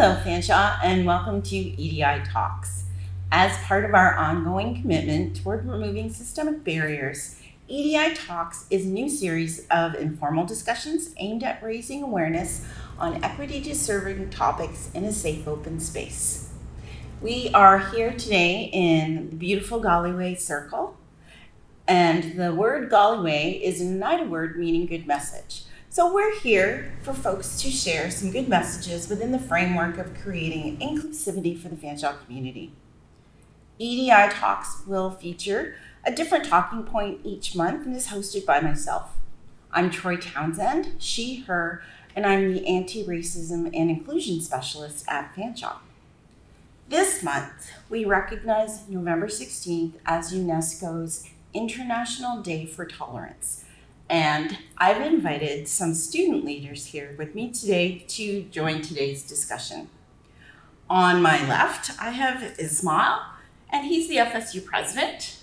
Hello, Fanshawe, and welcome to EDI Talks. As part of our ongoing commitment toward removing systemic barriers, EDI Talks is a new series of informal discussions aimed at raising awareness on equity deserving topics in a safe, open space. We are here today in the beautiful Galway Circle, and the word Galway is an Oneida word meaning good message. So we're here for folks to share some good messages within the framework of creating inclusivity for the Fanshawe community. EDI Talks will feature a different talking point each month and is hosted by myself. I'm Troy Townsend, she, her, and I'm the Anti-Racism and Inclusion Specialist at Fanshawe. This month, we recognize November 16th as UNESCO's International Day for Tolerance. And I've invited some student leaders here with me today to join today's discussion. On my left, I have Ismail, and he's the FSU president.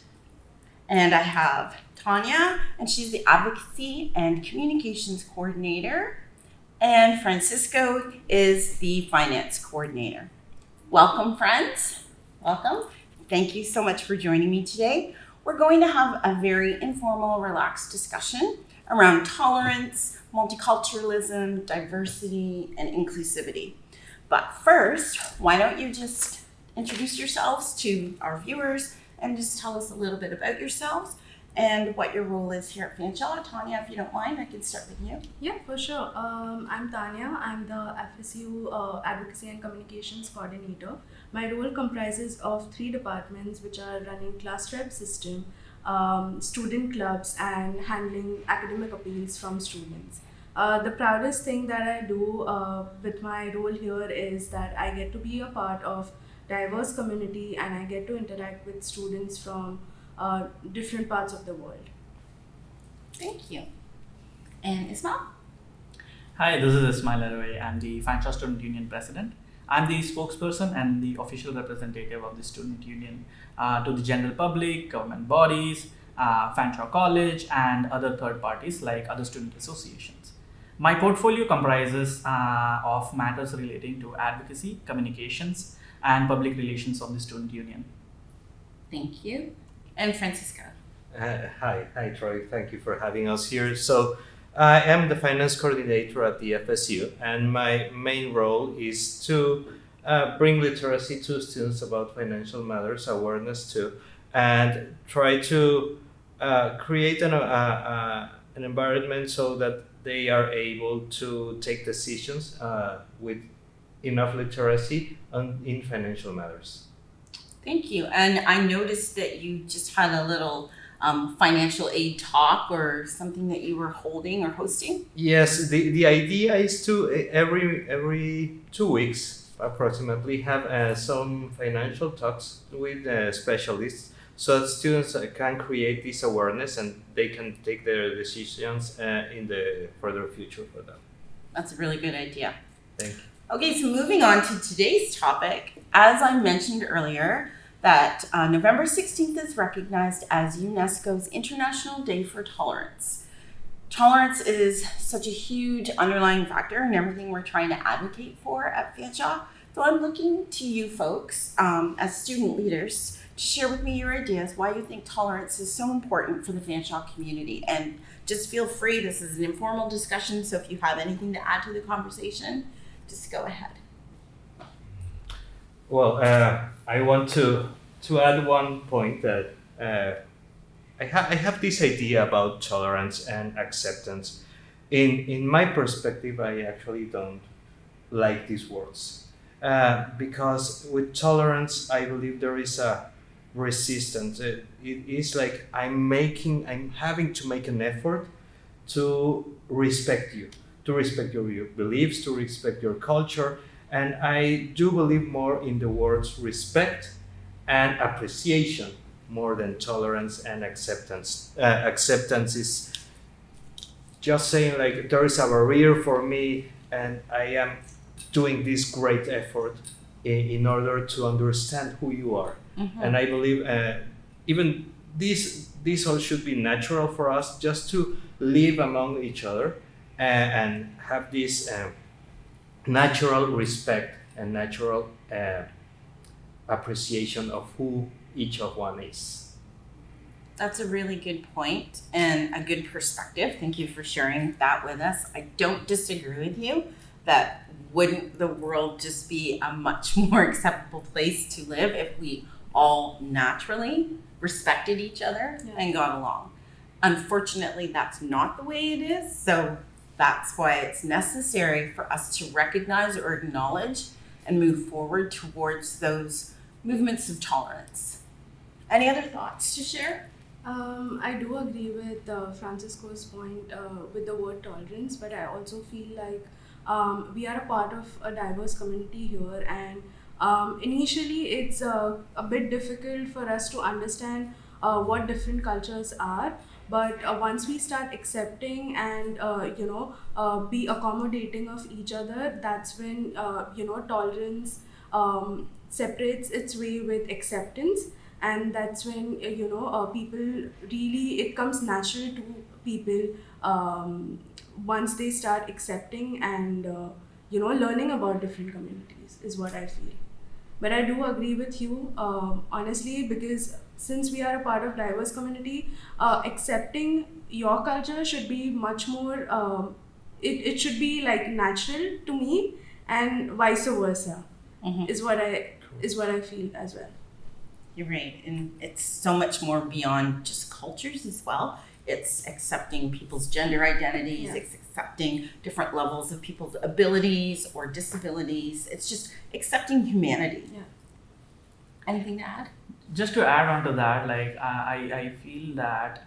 And I have Tanya, and she's the Advocacy and Communications coordinator. And Francisco is the finance coordinator. Welcome, friends. Welcome. Thank you so much for joining me today. We're going to have a very informal, relaxed discussion around tolerance, multiculturalism, diversity, and inclusivity. But first, why don't you just introduce yourselves to our viewers and just tell us a little bit about yourselves and what your role is here at Fanshawe. Tanya, if you don't mind, I can start with you. Yeah, for sure. I'm Tanya. I'm the FSU Advocacy and Communications coordinator. My role comprises of 3 departments, which are running class rep system, student clubs, and handling academic appeals from students. The proudest thing that I do with my role here is that I get to be a part of diverse community and I get to interact with students from different parts of the world. Thank you. And Ismail? Hi, this is Ismail Aravai. I'm the Fanshawe Student Union President. I'm the spokesperson and the official representative of the student union to the general public, government bodies, Fanshawe College, and other third parties like other student associations. My portfolio comprises of matters relating to advocacy, communications, and public relations of the student union. Thank you. And Francisco. Hi Troy, thank you for having us here. So I am the finance coordinator at the FSU, and my main role is to bring literacy to students about financial matters, awareness too, and try to create an environment so that they are able to take decisions with enough literacy in financial matters. Thank you. And I noticed that you just had a little financial aid talk or something that you were holding or hosting. Yes, the idea is to every 2 weeks approximately have some financial talks with specialists so that students can create this awareness and they can take their decisions in the further future for them. That's a really good idea. Thank you. Okay, so moving on to today's topic, as I mentioned earlier, that November 16th is recognized as UNESCO's International Day for Tolerance. Tolerance is such a huge underlying factor in everything we're trying to advocate for at Fanshawe. So I'm looking to you folks as student leaders to share with me your ideas why you think tolerance is so important for the Fanshawe community. And just feel free, this is an informal discussion, so if you have anything to add to the conversation, just go ahead. Well, I want to add one point that I have this idea about tolerance and acceptance. In my perspective, I actually don't like these words because with tolerance, I believe there is a resistance. It is like I'm having to make an effort to respect you, to respect your beliefs, to respect your culture. And I do believe more in the words respect and appreciation more than tolerance and acceptance. Acceptance is just saying like there is a barrier for me and I am doing this great effort in order to understand who you are. Mm-hmm. And I believe even this all should be natural for us just to live among each other and have this natural respect and natural appreciation of who each of one is. That's a really good point and a good perspective. Thank you for sharing that with us. I don't disagree with you that wouldn't the world just be a much more acceptable place to live if we all naturally respected each other and got along. Unfortunately, that's not the way it is. So that's why it's necessary for us to recognize or acknowledge and move forward towards those movements of tolerance. Any other thoughts to share? I do agree with Francisco's point with the word tolerance, but I also feel like we are a part of a diverse community here, and initially it's a bit difficult for us to understand what different cultures are. But once we start accepting and be accommodating of each other, that's when tolerance separates its way with acceptance, and that's when people really, it comes natural to people once they start accepting and learning about different communities is what I feel. But I do agree with you, honestly, because since we are a part of diverse community, accepting your culture should be much more, it should be like natural to me, and vice versa, is what I feel as well. You're right, and it's so much more beyond just cultures as well. It's accepting people's gender identities, it's accepting different levels of people's abilities or disabilities. It's just accepting humanity. Yeah. Anything to add? Just to add on to that, like I feel that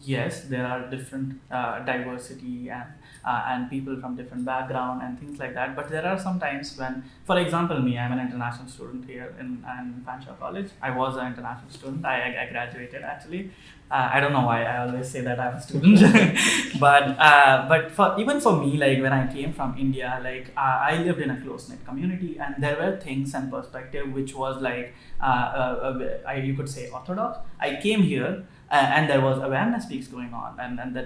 yes, there are different diversity and people from different background and things like that. But there are some times when, for example, me, I'm an international student here in Fanshawe College. I was an international student. I graduated actually. I don't know why I always say that I'm a student, but even for me, like when I came from India, like I lived in a close-knit community, and there were things and perspective which was like you could say orthodox. I came here. And there was awareness speaks going on, and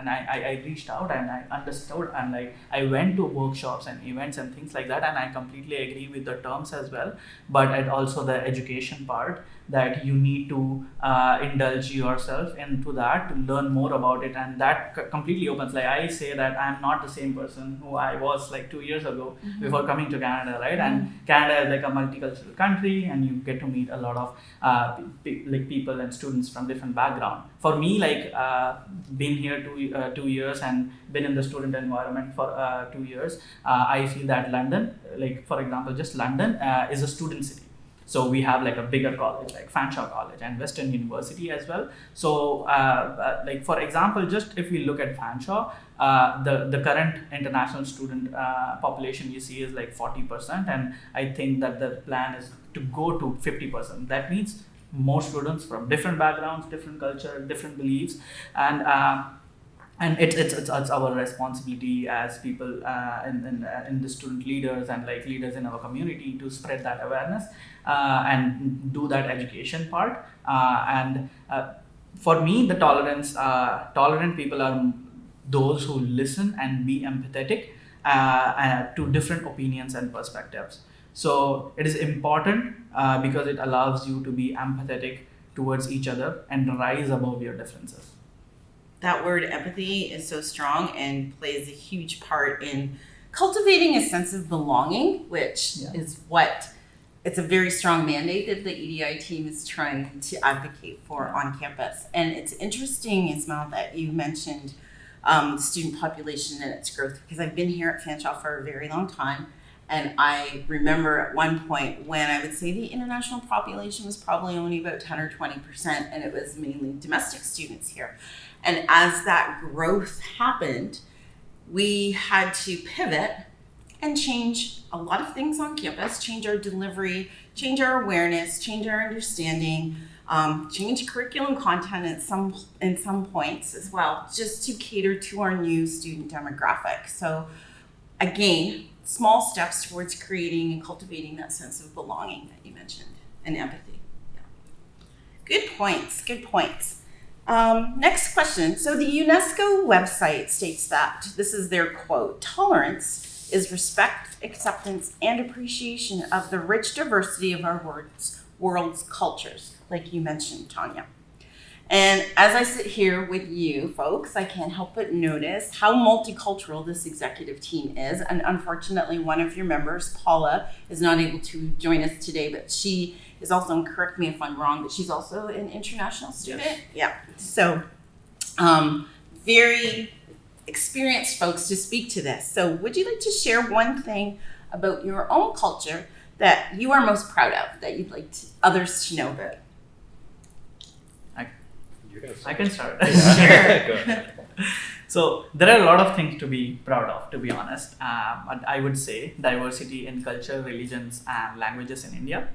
I reached out and I understood, and like I went to workshops and events and things like that, and I completely agree with the terms as well, but and also the education part, that you need to indulge yourself into that to learn more about it, and that completely opens. Like I say that I'm not the same person who I was like 2 years ago before coming to Canada, right? And Canada is like a multicultural country, and you get to meet a lot of like people and students from different backgrounds. For me, like been here 2 years and been in the student environment for 2 years, I feel that London, like for example, just London is a student city. So we have like a bigger college like Fanshawe College and Western University as well. So like for example, just if we look at Fanshawe, the current international student population you see is like 40%, and I think that the plan is to go to 50%. That means more students from different backgrounds, different culture, different beliefs, and it's our responsibility as people in the student leaders and like leaders in our community to spread that awareness and do that education part. And for me, the tolerant people are those who listen and be empathetic to different opinions and perspectives. So it is important because it allows you to be empathetic towards each other and rise above your differences. That word empathy is so strong and plays a huge part in cultivating a sense of belonging, which is what it's a very strong mandate that the EDI team is trying to advocate for on campus. And it's interesting, Ismail, that you mentioned the student population and its growth, because I've been here at Fanshawe for a very long time. And I remember at one point when I would say the international population was probably only about 10 or 20%, and it was mainly domestic students here. And as that growth happened, we had to pivot and change a lot of things on campus, change our delivery, change our awareness, change our understanding, change curriculum content in some points as well, just to cater to our new student demographic. So again, small steps towards creating and cultivating that sense of belonging that you mentioned, and empathy. Yeah. Good points. Next question. So the UNESCO website states that, this is their quote, tolerance is respect, acceptance, and appreciation of the rich diversity of our world's cultures, like you mentioned, Tanya. And as I sit here with you folks, I can't help but notice how multicultural this executive team is. And unfortunately, one of your members, Paula, is not able to join us today, but she is also, and correct me if I'm wrong, but she's also an international student. Yes. Yeah. So, very experienced folks to speak to this. So would you like to share one thing about your own culture that you are most proud of, that you'd like others to know about? I can start. Sure. Go ahead. So there are a lot of things to be proud of, to be honest. And I would say diversity in culture, religions, and languages in India.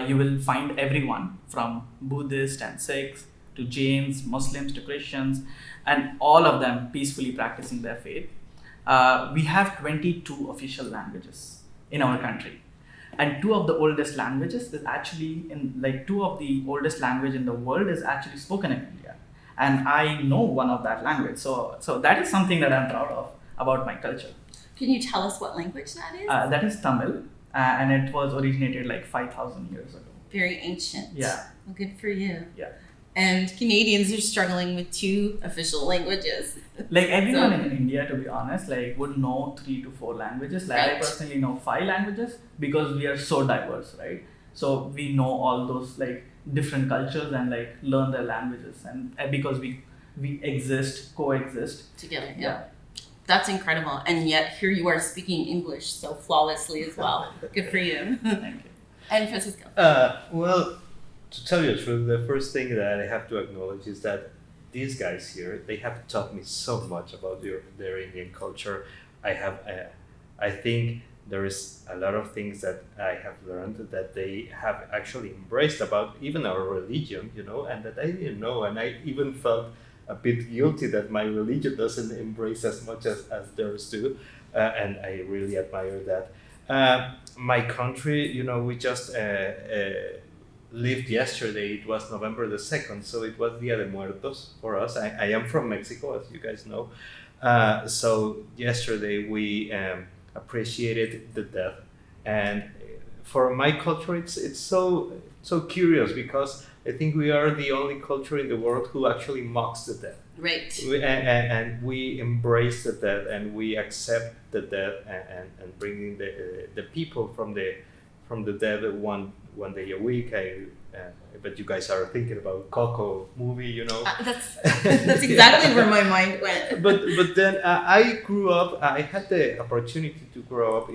You will find everyone from Buddhists and Sikhs to Jains, Muslims to Christians, and all of them peacefully practicing their faith. We have 22 official languages in our country. And two of the oldest languages is actually two of the oldest language in the world is actually spoken in India. And I know one of that language. So that is something that I'm proud of about my culture. Can you tell us what language that is? That is Tamil, and it was originated 5,000 years ago. Very ancient. Yeah. Well, good for you. Yeah. And Canadians are struggling with 2 official languages. Everyone in India, to be honest, would know 3 to 4 languages. I Right. personally know 5 languages because we are so diverse, right? So we know all those different cultures and learn their languages, and because we coexist Together, Yeah. That's incredible. And yet here you are speaking English so flawlessly as well. Good for you. Thank you. And Francisco. Well, to tell you the truth, the first thing that I have to acknowledge is that these guys here, they have taught me so much about their Indian culture. I think there is a lot of things that I have learned that they have actually embraced about even our religion, and that I didn't know. And I even felt a bit guilty that my religion doesn't embrace as much as theirs do. And I really admire that. My country, we just lived yesterday. It was November the 2nd, so it was Dia de Muertos for us. I am from Mexico, as you guys know. So yesterday we appreciated the death, and for my culture, it's so curious because I think we are the only culture in the world who actually mocks the death. Right. And we embrace the death, and we accept the death, and bringing the people from the dead one day a week. But you guys are thinking about Coco movie, That's exactly where my mind went. But then I grew up. I had the opportunity to grow up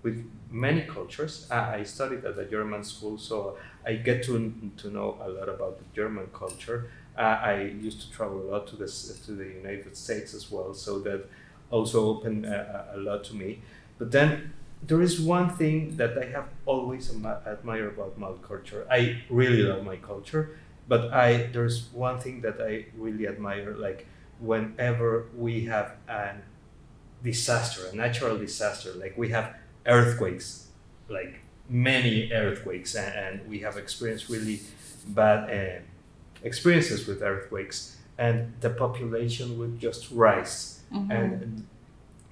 with many cultures. I studied at a German school, so I get to know a lot about the German culture. I used to travel a lot to the United States as well, so that also opened a lot to me. But then there is one thing that I have always admired about my culture. I really love my culture, but there's one thing that I really admire, whenever we have a natural disaster, we have earthquakes, many earthquakes, and we have experienced really bad experiences with earthquakes, and the population would just rise, and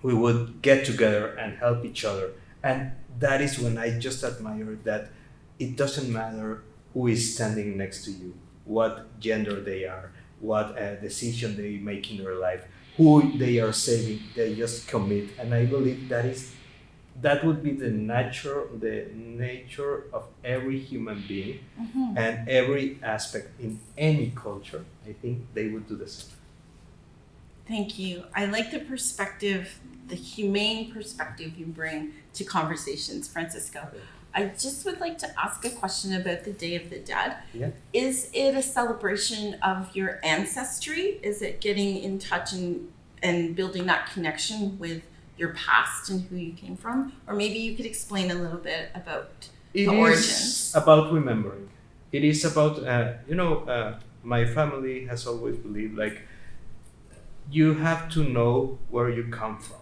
we would get together and help each other. And that is when I just admire that it doesn't matter who is standing next to you, what gender they are, what decision they make in their life, who they are saving, they just commit. And I believe that would be the nature of every human being, and every aspect in any culture. I think they would do the same. Thank you. I like the perspective, the humane perspective you bring to conversations, Francisco. I just would like to ask a question about the Day of the Dead. Yeah. Is it a celebration of your ancestry? Is it getting in touch and building that connection with your past and who you came from? Or maybe you could explain a little bit about the origins. It is about remembering. It is about, my family has always believed you have to know where you come from,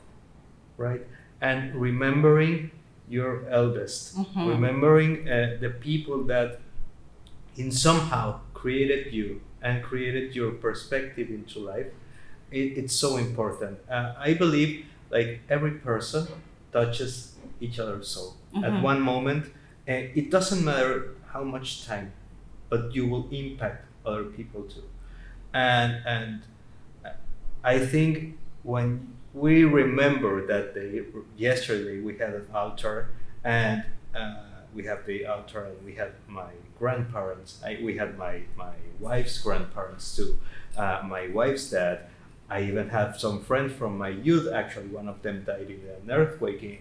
right? And remembering your eldest, remembering the people that in somehow created you and created your perspective into life, it's so important. I believe like every person touches each other's soul at Mhm. one moment, and it doesn't matter how much time, but you will impact other people too. And I think when we remember that day, yesterday we had an altar, and we have the altar, and we had my grandparents. We had my wife's grandparents too, my wife's dad. I even have some friends from my youth. Actually, one of them died in an earthquake in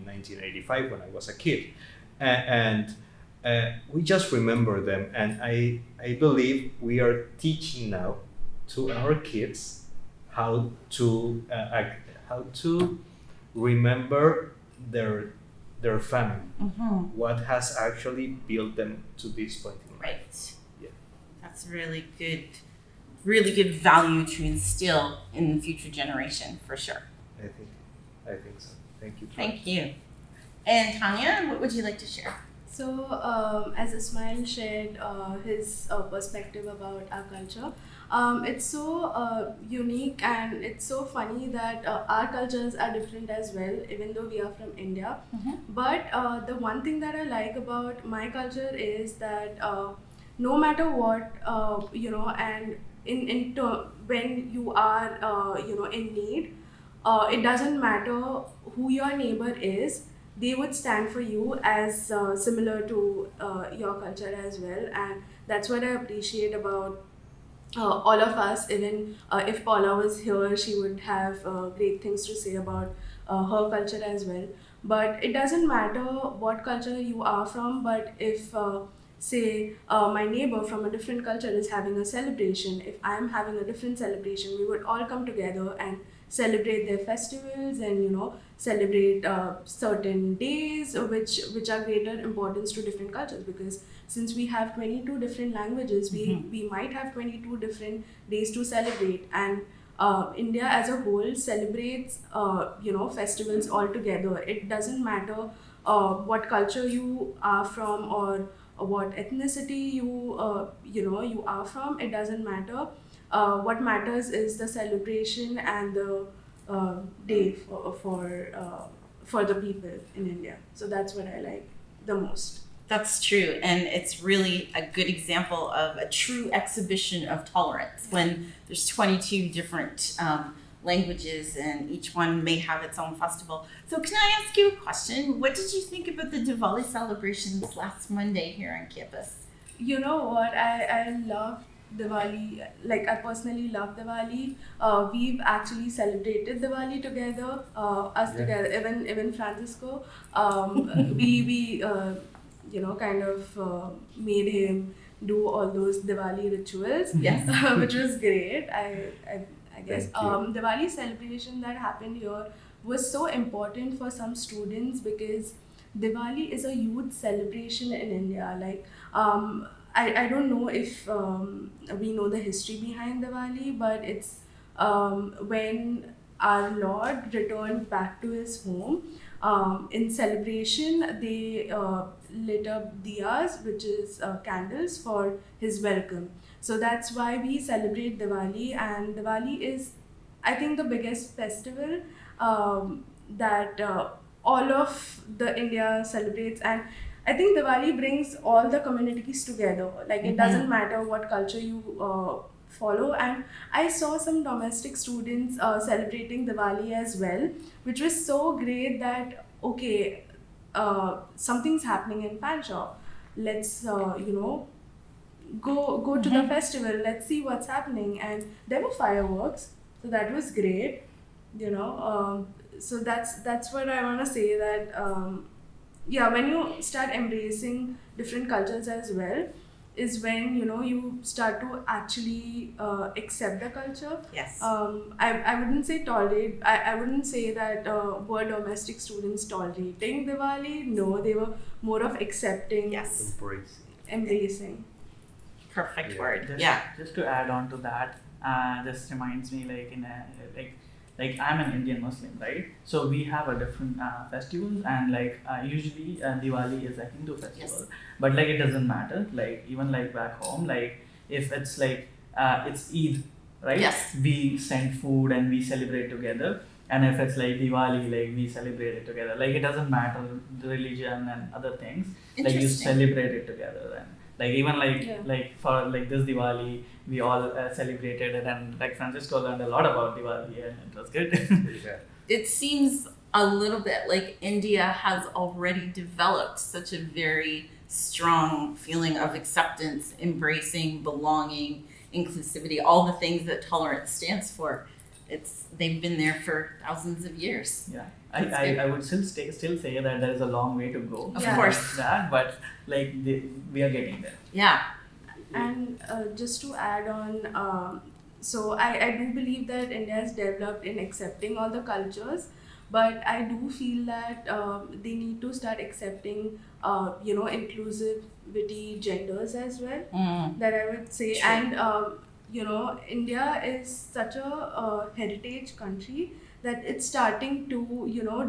1985 when I was a kid, and we just remember them. And I believe we are teaching now to our kids how to how to remember their family, Mhm. what has actually built them to this point in life. Right. Yeah. That's really good value to instill in the future generation for sure. I think so. Thank you. Thank you. And Tanya, what would you like to share? So, as Ismail shared his perspective about our culture, it's so unique and it's so funny that our cultures are different as well, even though we are from India. Mhm. But the one thing that I like about my culture is that no matter what, and when you are, in need, it doesn't matter who your neighbor is, they would stand for you as similar to your culture as well. And that's what I appreciate about all of us. Even if Paula was here, she would have great things to say about her culture as well. But it doesn't matter what culture you are from, but if say my neighbor from a different culture is having a celebration, if I'm having a different celebration, we would all come together and celebrate their festivals, and celebrate certain days which are greater importance to different cultures, because since we have 22 different languages, we might have 22 different days to celebrate. And India as a whole celebrates festivals all together. It doesn't matter what culture you are from, or what ethnicity you are from. It doesn't matter. What matters is the celebration and the day for the people in India. So that's what I like the most. That's true, and it's really a good example of a true exhibition of tolerance when there's 22 different languages and each one may have its own festival. So can I ask you a question? What did you think about the Diwali celebrations last Monday here on campus? You know what? I love Diwali. Like, I personally love Diwali. We've actually celebrated Diwali together. Us Yeah. together. Even Francisco. We kind of made him do all those Diwali rituals. Yes. Which was great. I guess Thank you. Diwali celebration that happened here was so important for some students, because Diwali is a huge celebration in India. Like, I don't know if we know the history behind Diwali, but it's when our Lord returned back to his home. In celebration, they lit up diyas, which is candles, for his welcome. So that's why we celebrate Diwali, and Diwali is, I think, the biggest festival that all of the India celebrates. And I think Diwali brings all the communities together. Like, it doesn't matter what culture you follow. And I saw some domestic students celebrating Diwali as well, which was so great that, okay, something's happening in Fanshawe. Let's, go to the festival. Let's see what's happening. And there were fireworks, so that was great. So that's what I want to say, that when you start embracing different cultures as well, is when you start to actually accept the culture. Yes. I wouldn't say tolerate. I wouldn't say that were domestic students tolerating Diwali. No, they were more of accepting. Yes. Embracing. Perfect Yeah. word. Just, Yeah. just to add on to that, this reminds me like I'm an Indian Muslim, right? So we have a different festivals, and usually Diwali is a Hindu festival, but it doesn't matter. Like, even back home, if it's it's Eid, right? Yes. We send food and we celebrate together. And if it's like Diwali, like we celebrate it together. Like it doesn't matter the religion and other things. Like you Interesting. celebrate it together, and like even like Yeah. like for like this Diwali, we all celebrated it, and like Francisco learned a lot about Diwali, and it was good. Yeah. It seems a little bit like India has already developed such a very strong feeling of acceptance, embracing, belonging, inclusivity, all the things that tolerance stands for. They've been there for thousands of years. Yeah, That's I good. would still say that there is a long way to go. Of Yeah. course. That, but like we are getting there. Yeah. And just to add on, so I do believe that India has developed in accepting all the cultures, but I do feel that they need to start accepting, inclusivity genders as well. That I would say, True. and India is such a heritage country that it's starting to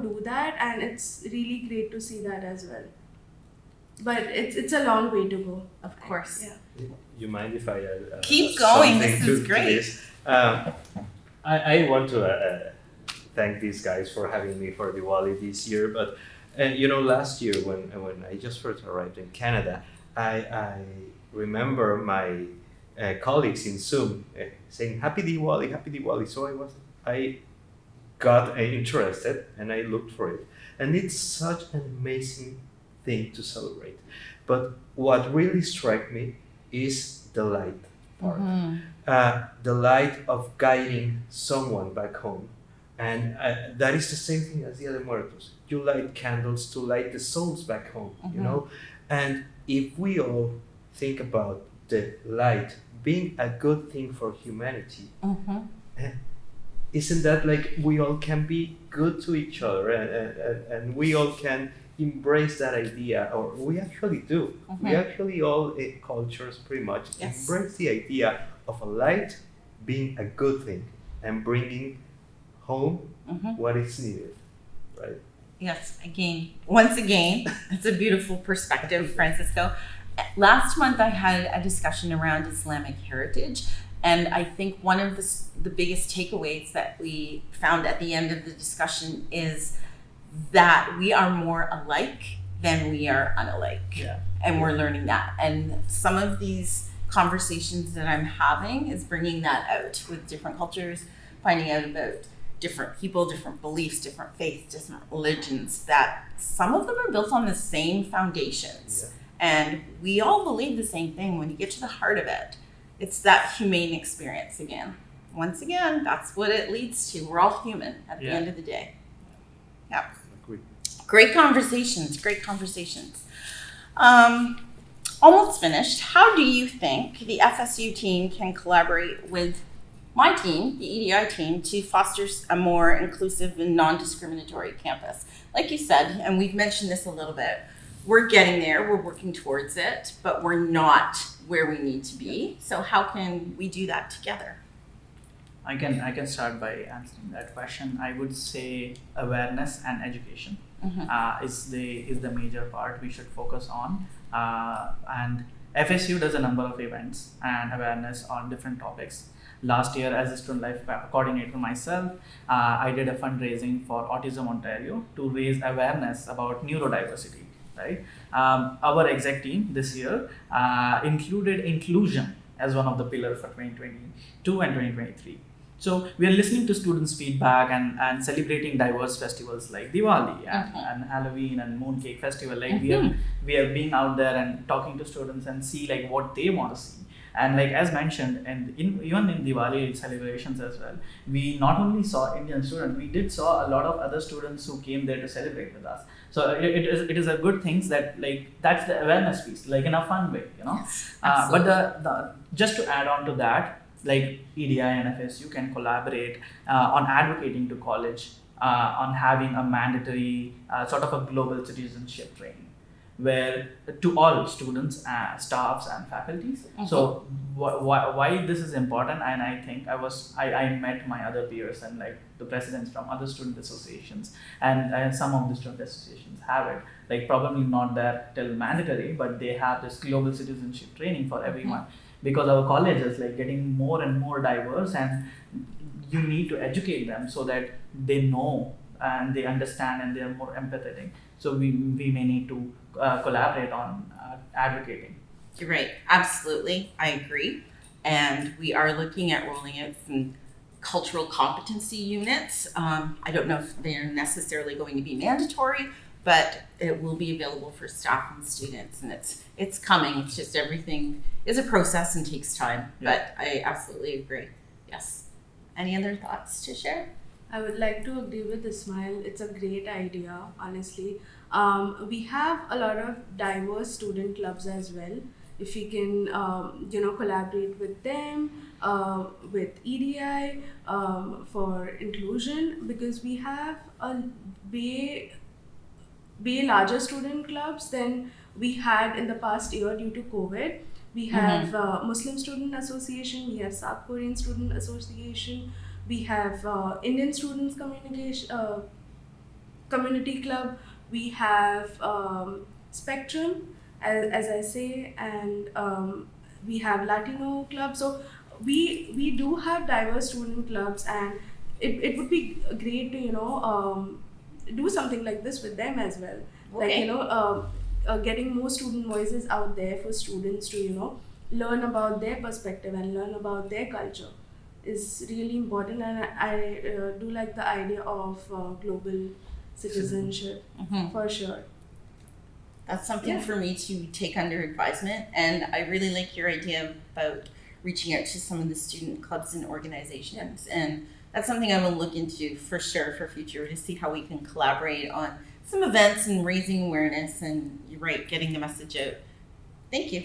do that, and it's really great to see that as well. But it's a long way to go. Of course. Yeah. You mind if I Keep going, something this is to great. this? I want to thank these guys for having me for Diwali this year. But last year when I just first arrived in Canada, I remember my colleagues in Zoom saying Happy Diwali, Happy Diwali. So I got interested and I looked for it, and it's such an amazing thing to celebrate. But what really struck me is the light part. The light of guiding someone back home. And that is the same thing as Dia de Muertos. You light candles to light the souls back home, And if we all think about the light being a good thing for humanity, isn't that like we all can be good to each other and we all can embrace that idea, or we actually do. We actually all cultures pretty much Yes. embrace the idea of a light being a good thing and bringing home what is needed, right? Yes, once again, it's a beautiful perspective, Francisco. Last month I had a discussion around Islamic heritage, and I think one of the biggest takeaways that we found at the end of the discussion is that we are more alike than we are unalike. Yeah. And we're learning that. And some of these conversations that I'm having is bringing that out with different cultures, finding out about different people, different beliefs, different faiths, different religions, that some of them are built on the same foundations. Yeah. And we all believe the same thing. When you get to the heart of it, it's that humane experience again. Once again, that's what it leads to. We're all human at the end of the day. Yeah. Agreed. Great conversations. Almost finished. How do you think the FSU team can collaborate with my team, the EDI team, to foster a more inclusive and non-discriminatory campus? Like you said, and we've mentioned this a little bit, we're getting there, we're working towards it, but we're not where we need to be. So how can we do that together? I can start by answering that question. I would say awareness and education is the major part we should focus on. And FSU does a number of events and awareness on different topics. Last year, as a student life coordinator myself, I did a fundraising for Autism Ontario to raise awareness about neurodiversity. Right? Our exec team this year included inclusion as one of the pillars for 2022 and 2023. So we are listening to students' feedback and celebrating diverse festivals like Diwali and Halloween and Mooncake Festival. Like we are being out there and talking to students and see like what they want to see. And like as mentioned, and even in Diwali celebrations as well, we not only saw Indian students, we did saw a lot of other students who came there to celebrate with us. So it is a good thing that like that's the awareness piece, like in a fun way, Yes, but the just to add on to that, like EDI and FSU can collaborate on advocating to college on having a mandatory sort of a global citizenship training, where to all students, staffs and faculties. So why this is important, and I think I met my other peers and like the presidents from other student associations, and some of the student associations have it, like probably not that till mandatory, but they have this global citizenship training for everyone, because our college is like getting more and more diverse, and you need to educate them so that they know and they understand and they are more empathetic. So we may need to collaborate on advocating. You're right. Absolutely. I agree. And we are looking at rolling out some cultural competency units. I don't know if they're necessarily going to be mandatory, but it will be available for staff and students. And it's coming. It's just everything is a process and takes time. Yeah. But I absolutely agree. Yes. Any other thoughts to share? I would like to agree with Ismail. It's a great idea, honestly. We have a lot of diverse student clubs as well. If we can, collaborate with them, with EDI for inclusion, because we have a way larger student clubs than we had in the past year due to COVID. We have Muslim Student Association, we have South Korean Student Association, we have Indian Students Community Club, we have Spectrum, as I say, and we have Latino Club. So we do have diverse student clubs, and it would be great to do something like this with them as well. Okay. Like getting more student voices out there for students to learn about their perspective and learn about their culture is really important. And I do like the idea of global citizenship for sure. That's something for me to take under advisement. And I really like your idea about reaching out to some of the student clubs and organizations. And that's something I will look into for sure for future, to see how we can collaborate on some events and raising awareness, and you're right, getting the message out. Thank you.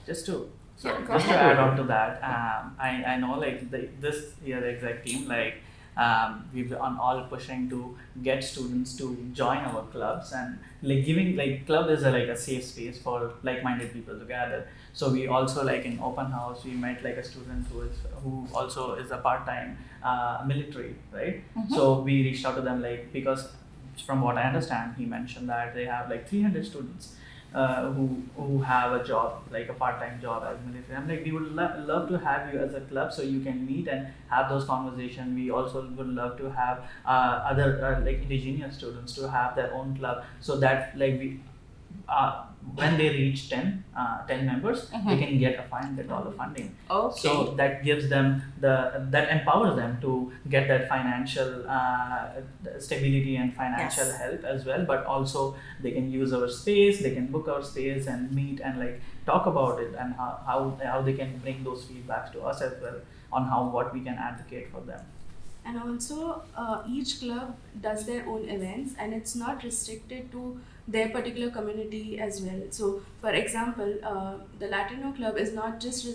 Just to Yeah, go just to ahead. add on to that, I know like this year the exact team we've been all pushing to get students to join our clubs, and like giving club is a safe space for like-minded people to gather. So we also in open house we met a student who also is a part-time military, right? So we reached out to them because from what I understand, he mentioned that they have 300 students who have a job, a part-time job as military. I'm we would love to have you as a club so you can meet and have those conversations. We also would love to have other indigenous students to have their own club, so that we when they reach 10 members, they can get a $500 funding. Okay. So that gives them that empowers them to get that financial stability and financial Yes. help as well. But also they can use our space, they can book our space and meet and talk about it, and how they can bring those feedbacks to us as well on what we can advocate for them. And also, each club does their own events, and it's not restricted to their particular community as well. So, for example, the Latino club is not just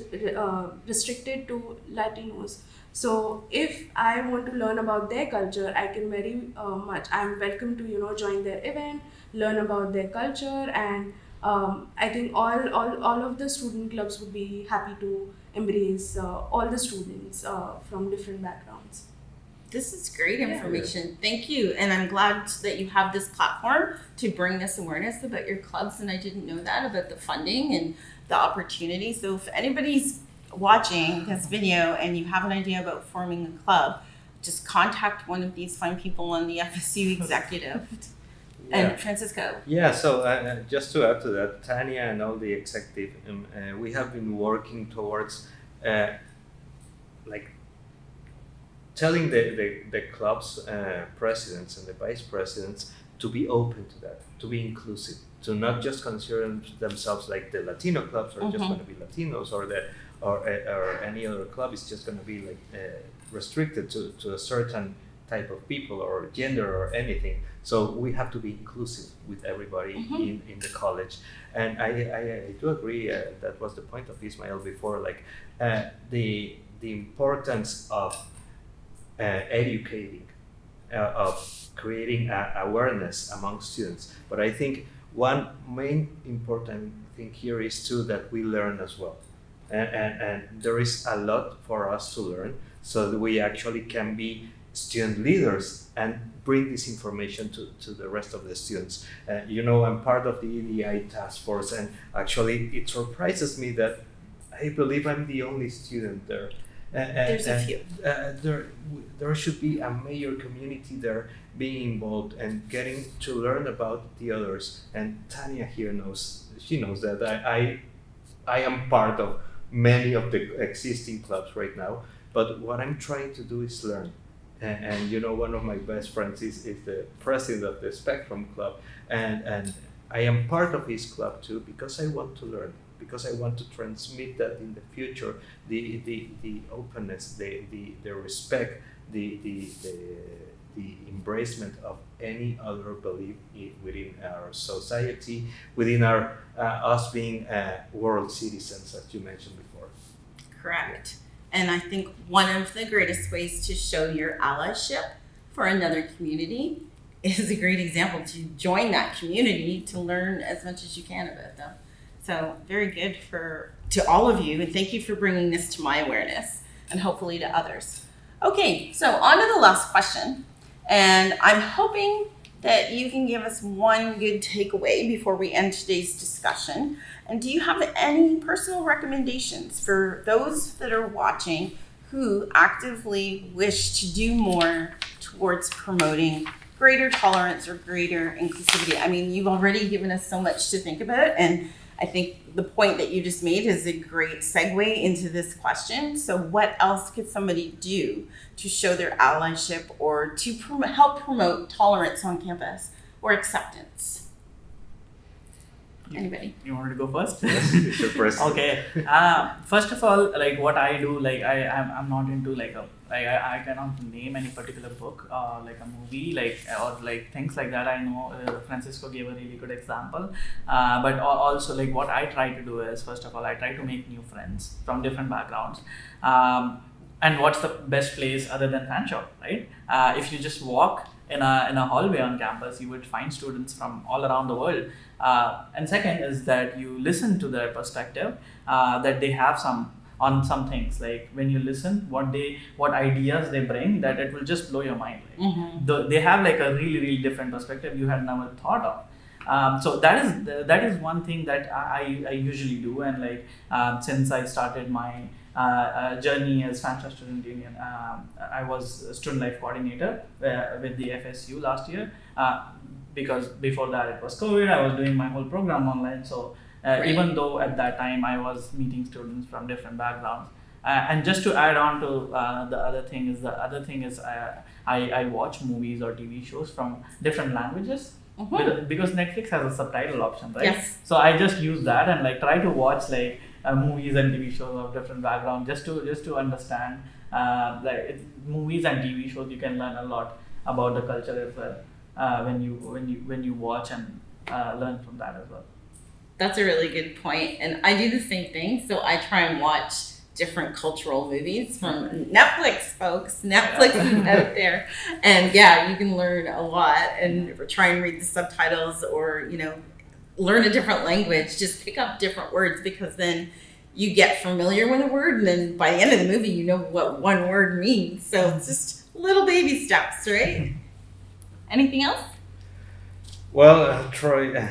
restricted to Latinos. So, if I want to learn about their culture, I can I'm welcome to join their event, learn about their culture, and I think all of the student clubs would be happy to embrace all the students from different backgrounds. This is great information. Thank you. And I'm glad that you have this platform to bring this awareness about your clubs. And I didn't know that about the funding and the opportunity. So if anybody's watching this video and you have an idea about forming a club, just contact one of these fine people on the FSU executive. And Francisco. Yeah, so just to add to that, Tanya and all the executive, we have been working towards telling the club's presidents and the vice presidents to be open to that, to be inclusive, to not just consider themselves like the Latino clubs are just going to be Latinos, or any other club is just going to be restricted to a certain type of people or gender or anything. So we have to be inclusive with everybody in the college. And I do agree, that was the point of Ismail before, the importance of educating, of creating awareness among students. But I think one main important thing here is too that we learn as well. And there is a lot for us to learn, so that we actually can be student leaders and bring this information to the rest of the students. I'm part of the EDI task force, and actually it surprises me that I believe I'm the only student there. There's a few. There should be a major community there being involved and getting to learn about the others. And Tanya here knows that I am part of many of the existing clubs right now. But what I'm trying to do is learn. And one of my best friends is the president of the Spectrum Club, and I am part of his club too because I want to learn, because I want to transmit that in the future, the openness, the respect, the embracement of any other belief within our society, within our us being world citizens, as you mentioned before. Correct. And I think one of the greatest ways to show your allyship for another community is a great example to join that community to learn as much as you can about them. So very good to all of you, and thank you for bringing this to my awareness and hopefully to others. Okay, so on to the last question, and I'm hoping that you can give us one good takeaway before we end today's discussion. And do you have any personal recommendations for those that are watching who actively wish to do more towards promoting greater tolerance or greater inclusivity? I mean, you've already given us so much to think about, and I think the point that you just made is a great segue into this question. So what else could somebody do to show their allyship or to help promote tolerance on campus or acceptance? Anybody? You want to go first? Yes, it's your president. Okay. First of all, like what I do, like I'm not into I cannot name any particular book, like a movie, or things like that. I know Francisco gave a really good example, but also like what I try to do is, first of all, I try to make new friends from different backgrounds. And what's the best place other than Fanshawe, right? If you just walk in a hallway on campus, you would find students from all around the world. And second is that you listen to their perspective, that they have on some things. Like when you listen, what ideas they bring, that it will just blow your mind. They have like a really, really different perspective you had never thought of. So that is one thing that I usually do. And since I started my journey as Fanshawe Student Union, I was a student life coordinator with the FSU last year. Because before that it was COVID, I was doing my whole program online. So even though at that time I was meeting students from different backgrounds, and just to add on to the other thing is I watch movies or TV shows from different languages. Because Netflix has a subtitle option, right? Yes. So I just use that and try to watch movies and TV shows of different backgrounds just to understand. Movies and TV shows, you can learn a lot about the culture as well. When you watch and learn from that as well. That's a really good point, and I do the same thing. So I try and watch different cultural movies from Netflix, folks. Netflix is out there, and yeah, you can learn a lot. And try and read the subtitles, or learn a different language. Just pick up different words, because then you get familiar with a word, and then by the end of the movie, you know what one word means. So it's just little baby steps, right? Anything else? Well, Troy,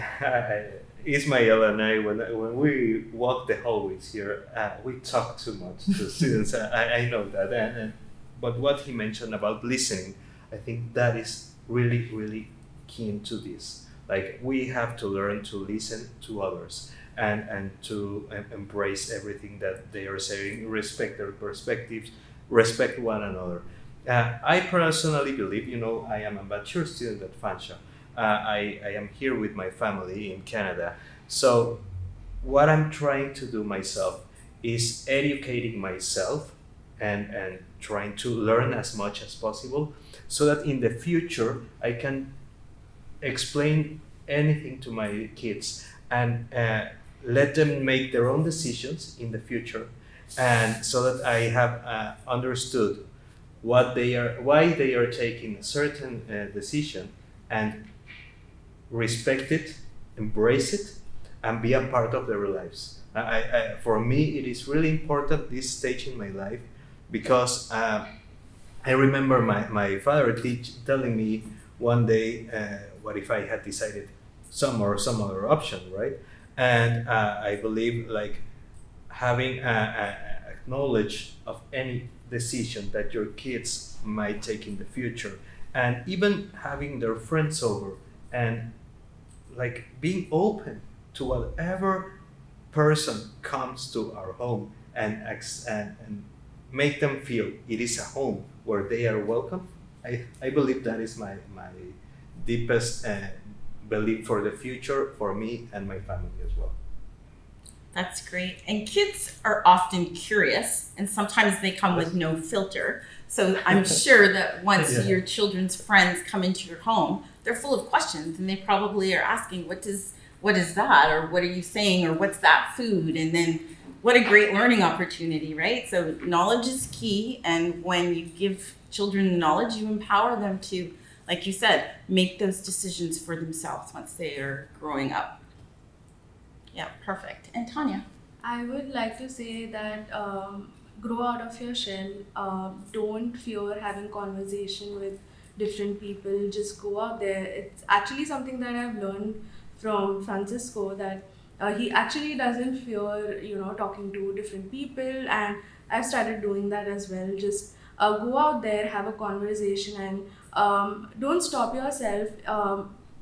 Ismail and I, when we walk the hallways here, we talk too much to students. I know that. But what he mentioned about listening, I think that is really, really key to this. Like, we have to learn to listen to others and to embrace everything that they are saying, respect their perspectives, respect one another. I personally believe, I am a mature student at Fanshawe. I am here with my family in Canada. So what I'm trying to do myself is educating myself and trying to learn as much as possible, so that in the future I can explain anything to my kids and let them make their own decisions in the future, and so that I have understood why they are taking a certain decision, and respect it, embrace it, and be a part of their lives. For me, it is really important this stage in my life, because I remember my father telling me one day, what if I had decided some other option, right? And I believe having a knowledge of any decision that your kids might take in the future, and even having their friends over and like being open to whatever person comes to our home and make them feel it is a home where they are welcome. I believe that is my deepest belief for the future for me and my family as well. That's great. And kids are often curious, and sometimes they come with no filter. So I'm sure that once Yeah. your children's friends come into your home, they're full of questions, and they probably are asking, what is that? Or what are you saying? Or what's that food? And then what a great learning opportunity, right? So knowledge is key. And when you give children knowledge, you empower them to, like you said, make those decisions for themselves once they are growing up. Yeah, perfect. And Tanya? I would like to say that grow out of your shell. Don't fear having conversation with different people. Just go out there. It's actually something that I've learned from Francisco, that he actually doesn't fear, talking to different people, and I've started doing that as well. Just go out there, have a conversation, and don't stop yourself.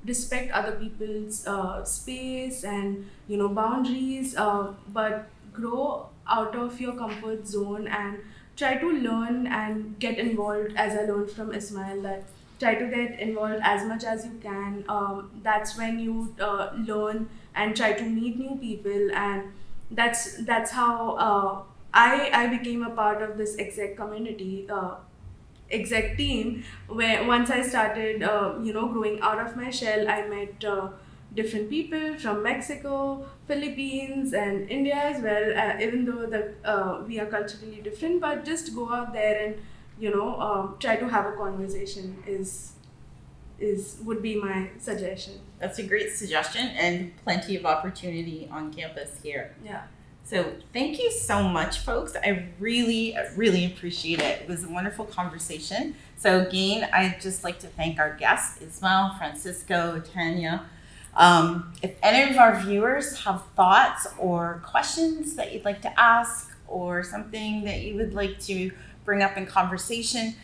Respect other people's space and boundaries, but grow out of your comfort zone and try to learn and get involved. As I learned from Ismail, that try to get involved as much as you can. That's when you learn and try to meet new people, and that's how I became a part of this exec team, where once I started growing out of my shell, I met different people from Mexico, Philippines, and India as well, even though we are culturally different. But just go out there and try to have a conversation is would be my suggestion. That's a great suggestion, and plenty of opportunity on campus here. Yeah. So thank you so much, folks. I really, really appreciate it. It was a wonderful conversation. So again, I'd just like to thank our guests, Ismail, Francisco, Tanya. If any of our viewers have thoughts or questions that you'd like to ask, or something that you would like to bring up in conversation,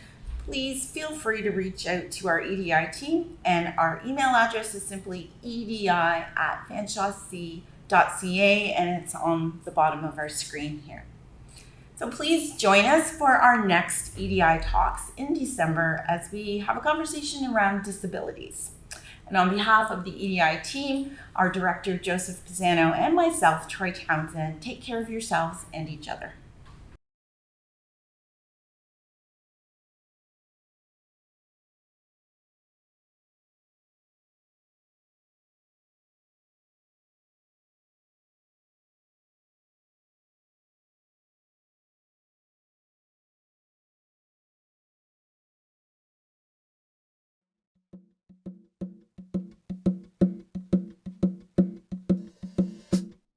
please feel free to reach out to our EDI team. And our email address is simply edi@fanshawe.ca, and it's on the bottom of our screen here. So please join us for our next EDI Talks in December as we have a conversation around disabilities. And on behalf of the EDI team, our director, Joseph Pisano, and myself, Troy Townsend, take care of yourselves and each other.